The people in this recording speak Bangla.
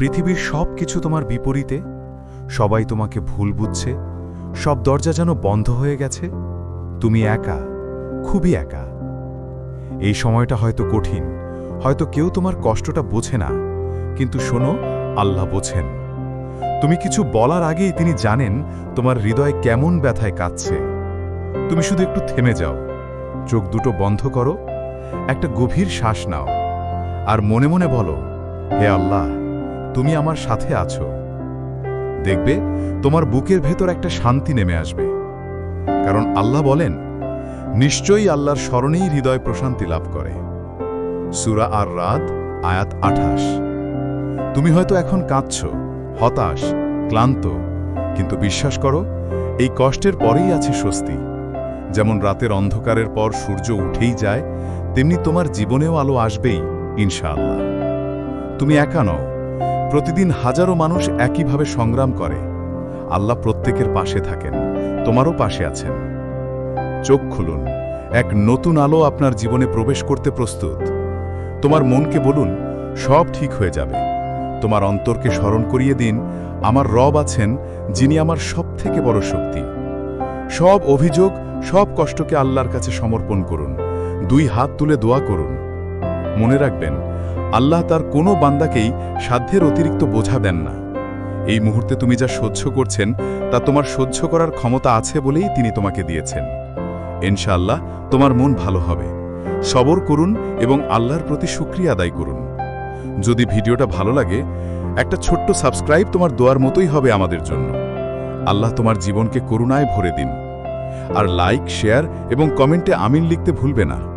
পৃথিবীর সব কিছু তোমার বিপরীতে, সবাই তোমাকে ভুল বুঝছে, সব দরজা যেন বন্ধ হয়ে গেছে, তুমি একা, খুবই একা। এই সময়টা হয়তো কঠিন, হয়তো কেউ তোমার কষ্টটা বোঝে না, কিন্তু শোনো, আল্লাহ বোঝেন। তুমি কিছু বলার আগেই তিনি জানেন তোমার হৃদয় কেমন ব্যথায় কাঁদছে। তুমি শুধু একটু থেমে যাও, চোখ দুটো বন্ধ করো, একটা গভীর শ্বাস নাও, আর মনে মনে বলো, হে আল্লাহ, তুমি আমার সাথে আছো। দেখবে তোমার বুকের ভেতর একটা শান্তি নেমে আসবে, কারণ আল্লাহ বলেন, নিশ্চয়ই আল্লাহর স্মরণেই হৃদয় প্রশান্তি লাভ করে। সূরা আর-রাদ, আয়াত 28। তুমি হয়তো এখন কাঁদছ, হতাশ, ক্লান্ত, কিন্তু বিশ্বাস করো, এই কষ্টের পরেই আছে স্বস্তি। যেমন রাতের অন্ধকারের পর সূর্য উঠেই যায়, তেমনি তোমার জীবনেও আলো আসবেই, ইনশাআল্লাহ। তুমি একা নও, প্রতিদিন হাজারো মানুষ একইভাবে সংগ্রাম করে। আল্লাহ প্রত্যেকের পাশে থাকেন, তোমারও পাশে আছেন। চোখ খুলুন, এক নতুন আলো আপনার জীবনে প্রবেশ করতে প্রস্তুত। তোমার মনকে বলুন, সব ঠিক হয়ে যাবে। তোমার অন্তরকে স্মরণ করিয়ে দিন, আমার রব আছেন, যিনি আমার সবথেকে বড় শক্তি। সব অভিযোগ, সব কষ্টকে আল্লাহর কাছে সমর্পণ করুন, দুই হাত তুলে দোয়া করুন। মনে রাখবেন, আল্লাহ তার কোনো বান্দাকেই সাধ্যের অতিরিক্ত বোঝা দেন না। এই মুহূর্তে তুমি যা সহ্য করছেন, তা তোমার সহ্য করার ক্ষমতা আছে বলেই তিনি তোমাকে দিয়েছেন। ইনশাআল্লাহ তোমার মন ভালো হবে। সবর করুন এবং আল্লাহর প্রতি শুকরিয়া আদায় করুন। যদি ভিডিওটা ভালো লাগে, একটা ছোট্ট সাবস্ক্রাইব তোমার দোয়ার মতোই হবে আমাদের জন্য। আল্লাহ তোমার জীবনকে করুণায় ভরে দিন। আর লাইক, শেয়ার এবং কমেন্টে আমিন লিখতে ভুলবে না।